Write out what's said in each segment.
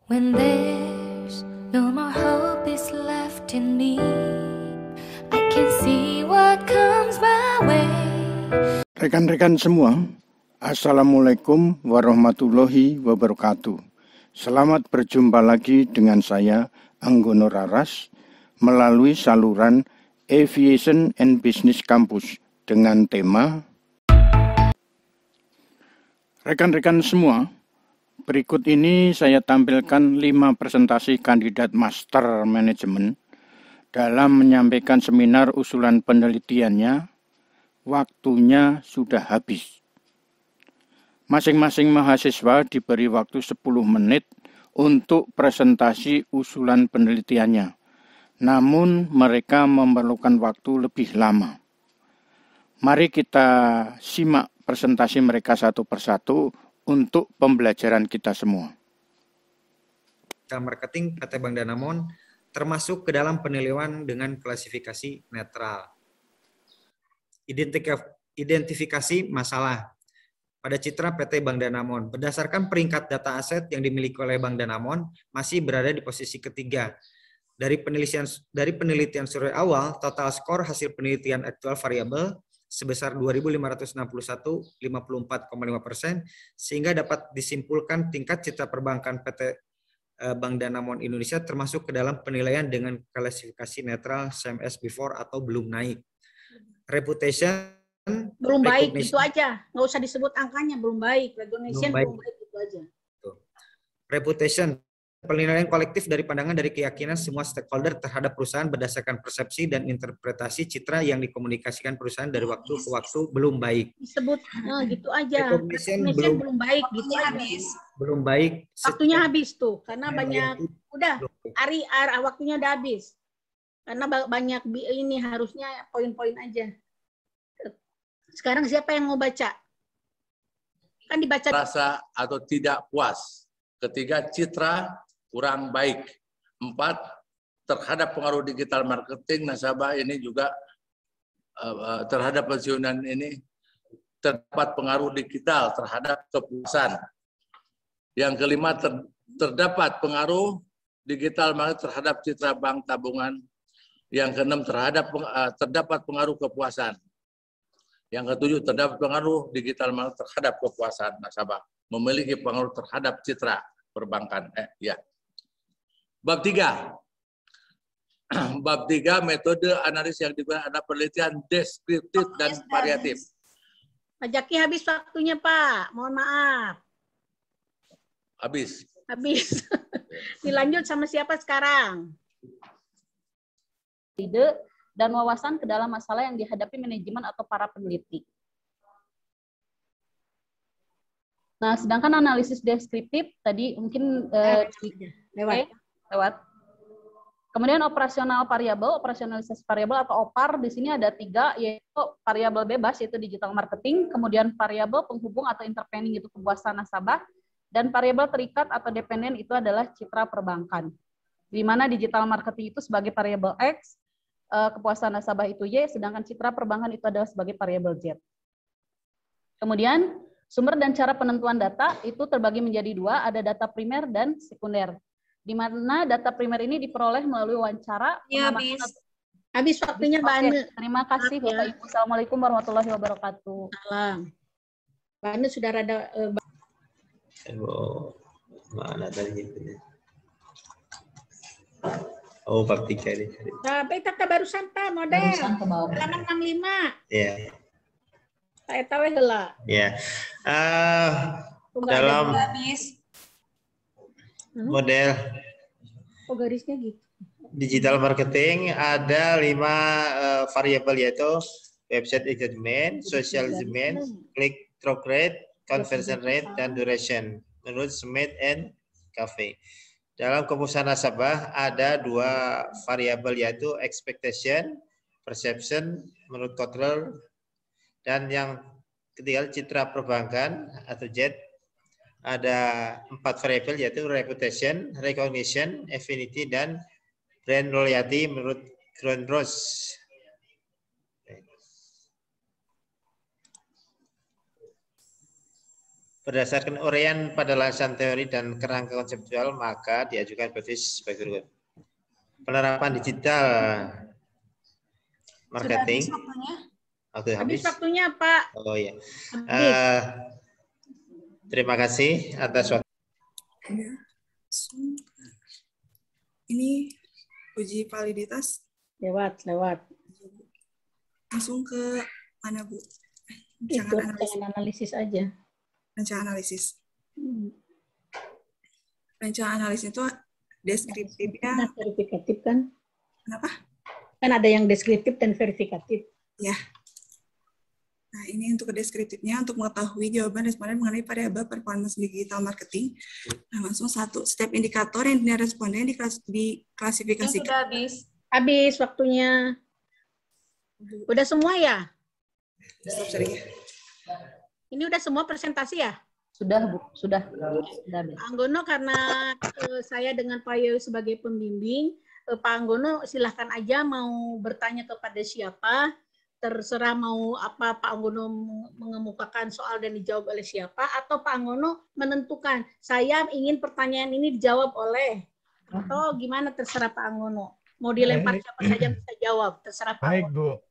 When there's no more hope is left in me, I can see what comes my way. Rekan-rekan semua, Assalamualaikum warahmatullahi wabarakatuh. Selamat berjumpa lagi dengan saya, Anggono Raras, melalui saluran Aviation and Business Campus dengan tema rekan-rekan semua. Berikut ini saya tampilkan 5 presentasi kandidat Master Manajemen dalam menyampaikan seminar usulan penelitiannya. Waktunya sudah habis. Masing-masing mahasiswa diberi waktu 10 menit untuk presentasi usulan penelitiannya. Namun mereka memerlukan waktu lebih lama. Mari kita simak presentasi mereka satu persatu untuk pembelajaran kita semua. Marketing PT Bank Danamon termasuk ke dalam penilaian dengan klasifikasi netral. Identifikasi masalah pada citra PT Bank Danamon. Berdasarkan peringkat data aset yang dimiliki oleh Bank Danamon masih berada di posisi ketiga. Dari penelitian survei awal, total skor hasil penelitian aktual variabel sebesar 2.561, 54,5%, sehingga dapat disimpulkan tingkat citra perbankan PT Bank Danamon Indonesia termasuk ke dalam penilaian dengan klasifikasi netral CMS before atau belum naik. Reputation belum baik, itu aja, nggak usah disebut angkanya, belum baik. Recognition belum baik, itu aja. Reputation, penilaian kolektif dari pandangan dari keyakinan semua stakeholder terhadap perusahaan berdasarkan persepsi dan interpretasi citra yang dikomunikasikan perusahaan dari waktu ke waktu belum baik. Disebut gitu aja. Recognition belum baik, gitu aja. Belum baik. Waktunya habis tuh, karena banyak udah waktunya udah habis. Karena banyak ini harusnya poin-poin aja. Sekarang siapa yang mau baca? Kan dibaca. Rasa atau tidak puas. Ketiga, citra kurang baik. 4, terhadap pengaruh digital marketing nasabah ini juga terhadap pensiunan ini terdapat pengaruh digital terhadap kepuasan. Yang kelima, terdapat pengaruh digital marketing terhadap citra bank tabungan. Yang keenam, terdapat pengaruh kepuasan. Yang ketujuh, terdapat pengaruh digital marketing terhadap kepuasan nasabah. Memiliki pengaruh terhadap citra perbankan. Bab 3. Bab 3, metode analisis yang digunakan adalah penelitian deskriptif dan variatif. Pak Jaki habis waktunya, Pak. Mohon maaf. Habis. Dilanjut sama siapa sekarang? Ide dan wawasan ke dalam masalah yang dihadapi manajemen atau para peneliti. Nah, sedangkan analisis deskriptif tadi mungkin lewat. Kemudian operasionalisasi variabel atau OPAR di sini ada 3, yaitu variabel bebas yaitu digital marketing, kemudian variabel penghubung atau intervening itu kepuasan nasabah, dan variabel terikat atau dependen itu adalah citra perbankan. Di mana digital marketing itu sebagai variabel X, kepuasan nasabah itu Y, sedangkan citra perbankan itu adalah sebagai variabel Z. Kemudian sumber dan cara penentuan data itu terbagi menjadi 2, ada data primer dan sekunder. Di mana data primer ini diperoleh melalui wawancara. Ya, habis waktunya, Mbak Anu. Terima kasih, Bapak Ibu. Assalamualaikum warahmatullahi wabarakatuh. Salam. Mbak Anu sudah rada. Mana tadi itu? Oh, bab 3 ini. Tapi kita barusan Pak model. Halaman 65. Iya. Saya tahu heula. Iya. Dalam model garisnya gitu. Digital marketing ada 5 variabel, yaitu website engagement, social engagement, click through rate, conversion rate, dan duration menurut Smith and Cafe. Dalam kepuasan nasabah ada 2 variabel, yaitu expectation, perception menurut Kotler, dan yang ketiga citra perbankan atau Z. Ada 4 variabel, yaitu reputation, recognition, affinity, dan brand loyalty menurut Grundrose. Berdasarkan uraian pada landasan teori dan kerangka konseptual, maka diajukan revisi sebagai berikut. Penerapan digital marketing. Sudah habis waktunya? Oke, Habis habis. waktunya, Pak. Oh iya. Habis. Terima kasih atas waktu. Ini uji validitas. Lewat. Langsung ke mana, Bu? Itu rancangan analisis aja. Rancangan analisis. Rancangan analisis itu deskriptifnya. Verifikatif kan? Kenapa? Kan ada yang deskriptif dan verifikatif. Ya. Nah, ini untuk deskriptifnya, untuk mengetahui jawaban responden mengenai variabel performance digital marketing. Nah, langsung satu. Setiap indikator yang dinilai responden diklasifikasikan. Sudah habis. Habis waktunya. Udah semua ya? Stop, sorry. Ini udah semua presentasi ya? Sudah, Bu. Sudah. Anggono, karena saya dengan Pak Yoyo sebagai pembimbing, Pak Anggono silahkan aja mau bertanya kepada siapa, terserah mau apa Pak Anggono mengemukakan soal dan dijawab oleh siapa, atau Pak Anggono menentukan, saya ingin pertanyaan ini dijawab oleh, atau gimana, terserah Pak Anggono. Mau dilempar siapa saja bisa jawab, terserah Pak Baik, Anggono. Bu.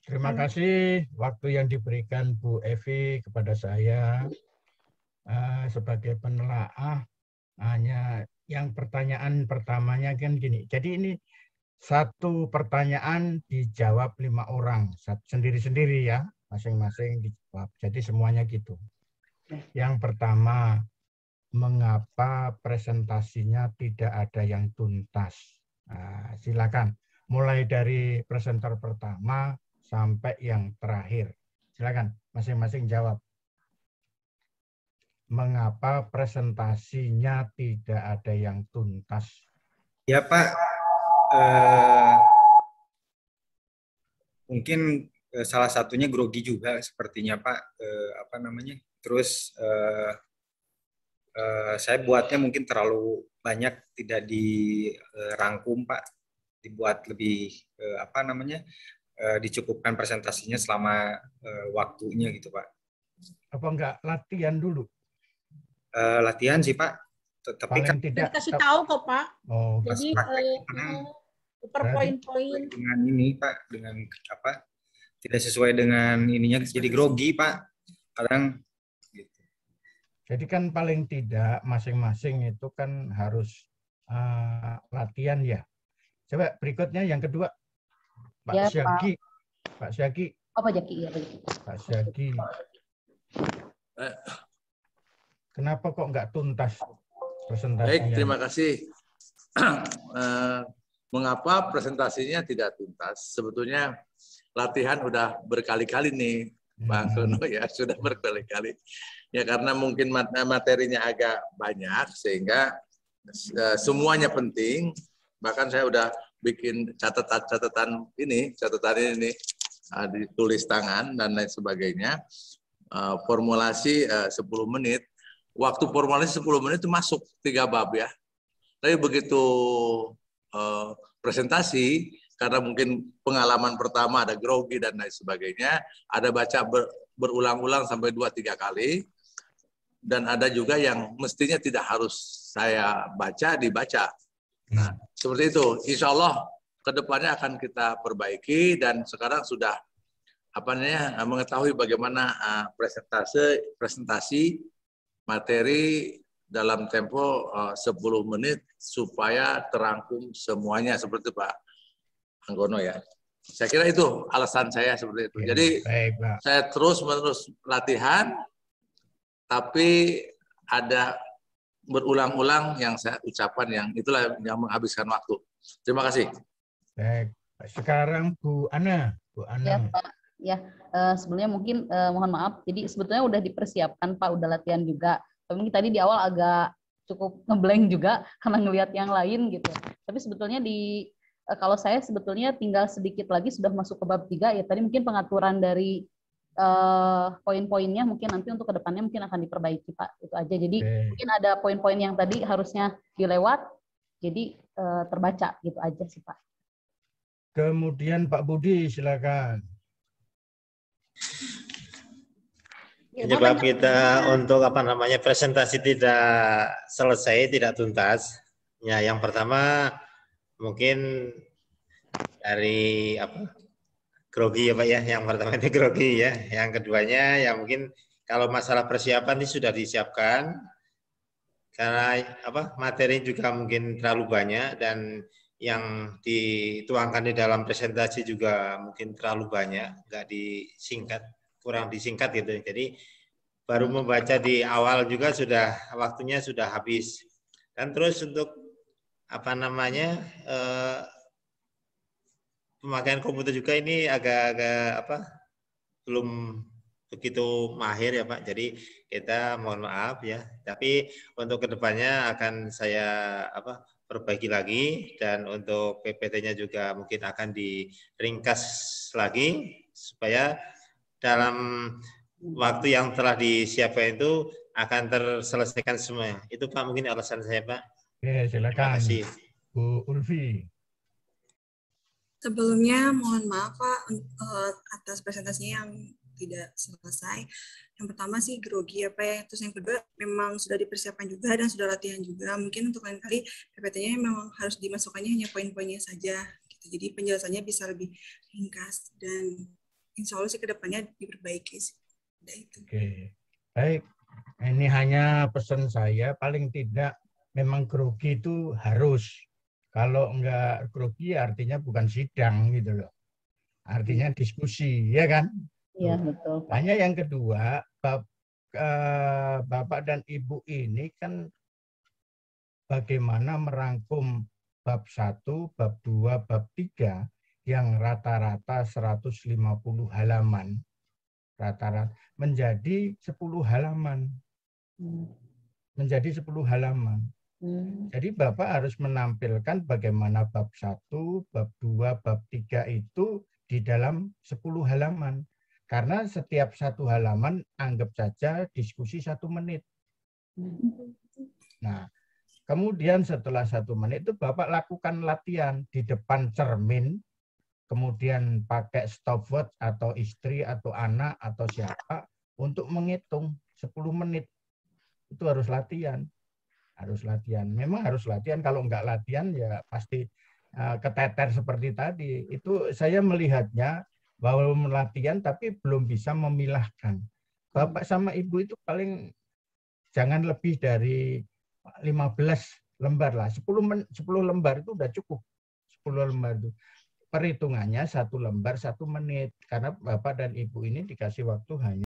Terima kasih waktu yang diberikan Bu Evi kepada saya sebagai penelaah. Hanya yang pertanyaan pertamanya kan gini. Jadi ini satu pertanyaan dijawab 5 orang sendiri-sendiri ya, masing-masing dijawab. Jadi semuanya gitu. Yang pertama, mengapa presentasinya tidak ada yang tuntas? Nah, silakan. Mulai dari presenter pertama sampai yang terakhir. Silakan masing-masing jawab. Mengapa presentasinya tidak ada yang tuntas? Ya Pak, mungkin salah satunya grogi juga sepertinya Pak. Terus saya buatnya mungkin terlalu banyak, tidak dirangkum Pak. Dibuat lebih dicukupkan presentasinya selama waktunya gitu Pak. Apa enggak latihan dulu? Latihan sih Pak, tapi Paling kan tidak Kasih tahu kok Pak. Oh, Jadi per poin-poin. Dengan ini Pak, dengan apa? Tidak sesuai dengan ininya, jadi grogi Pak. Kadang. Gitu. Jadi kan paling tidak masing-masing itu kan harus latihan ya. Coba berikutnya yang kedua, Pak Ya, Syagi. Pak Syagi. Oh, Pak Jaki, ya, Pak Syagi. Kenapa kok nggak tuntas presentasinya? Baik, terima kasih. Mengapa presentasinya tidak tuntas? Sebetulnya latihan udah berkali-kali nih, Bang Tono ya, sudah berkali-kali. Ya karena mungkin materinya agak banyak sehingga semuanya penting. Bahkan saya udah bikin catatan ini ditulis tangan dan lain sebagainya. Formulasi 10 menit. Waktu formulasi 10 menit itu masuk 3 bab ya. Tapi begitu presentasi, karena mungkin pengalaman pertama ada grogi dan lain sebagainya, ada baca berulang-ulang sampai 2-3 kali, dan ada juga yang mestinya tidak harus saya baca, dibaca. Nah, seperti itu. Insya Allah kedepannya akan kita perbaiki, dan sekarang sudah mengetahui bagaimana presentasi materi dalam tempo 10 menit supaya terangkum semuanya, seperti Pak Anggono ya. Saya kira itu alasan saya seperti itu. Jadi saya terus-menerus latihan, tapi ada berulang-ulang yang saya ucapkan, yang itulah yang menghabiskan waktu. Terima kasih. Baik. Sekarang Bu Ana. Bu Ana. Ya, Pak. Ya, sebelumnya mungkin mohon maaf. Jadi sebetulnya udah dipersiapkan Pak, udah latihan juga. Tapi tadi di awal agak cukup ngeblank juga karena ngelihat yang lain gitu. Tapi sebetulnya kalau saya sebetulnya tinggal sedikit lagi sudah masuk ke bab 3 ya. Tadi mungkin pengaturan dari poin-poinnya mungkin nanti untuk kedepannya mungkin akan diperbaiki Pak, itu aja. Jadi mungkin ada poin-poin yang tadi harusnya dilewat, jadi terbaca gitu aja sih Pak. Kemudian Pak Budi silakan. Penyebab kita untuk presentasi tidak selesai, tidak tuntas. Ya, yang pertama mungkin dari grogi ya Pak ya. Yang pertama itu grogi ya. Yang keduanya ya mungkin kalau masalah persiapan ini sudah disiapkan. Karena materi juga mungkin terlalu banyak dan yang dituangkan di dalam presentasi juga mungkin terlalu banyak, nggak disingkat, kurang disingkat gitu. Jadi baru membaca di awal juga sudah waktunya sudah habis. Dan terus untuk pemakaian komputer juga ini agak belum begitu mahir ya Pak. Jadi kita mohon maaf ya. Tapi untuk kedepannya akan saya perbaiki lagi, dan untuk PPT-nya juga mungkin akan diringkas lagi supaya dalam waktu yang telah disiapkan itu akan terselesaikan semua. Itu Pak mungkin alasan saya Pak. Oke, silakan. Terima kasih. Bu Ulfi. Sebelumnya mohon maaf Pak atas presentasinya yang tidak selesai. Yang pertama sih grogi ya Pak ya. Terus yang kedua memang sudah dipersiapkan juga dan sudah latihan juga. Mungkin untuk lain kali PPT-nya memang harus dimasukkannya hanya poin-poinnya saja. Gitu. Jadi penjelasannya bisa lebih ringkas dan insya Allah sih ke depannya diperbaiki. Itu. Oke, baik. Ini hanya pesan saya, paling tidak memang grogi itu harus. Kalau enggak grogi artinya bukan sidang gitu loh. Artinya diskusi, ya kan? Iya, betul. Hanya yang kedua, Bapak dan Ibu ini kan bagaimana merangkum bab 1, bab 2, bab 3 yang rata-rata 150 halaman. Rata-rata menjadi 10 halaman. Menjadi 10 halaman. Jadi Bapak harus menampilkan bagaimana bab 1, bab 2, bab 3 itu di dalam 10 halaman. Karena setiap satu halaman anggap saja diskusi 1 menit. Nah, kemudian setelah 1 menit itu Bapak lakukan latihan di depan cermin, kemudian pakai stopwatch atau istri atau anak atau siapa untuk menghitung 10 menit. Itu harus latihan. Harus latihan. Memang harus latihan. Kalau enggak latihan ya pasti keteter seperti tadi. Itu saya melihatnya bahwa latihan tapi belum bisa memilahkan. Bapak sama Ibu itu paling jangan lebih dari 15 lembar lah. 10 lembar itu udah cukup. 10 lembar itu. Perhitungannya 1 lembar 1 menit. Karena Bapak dan Ibu ini dikasih waktu hanya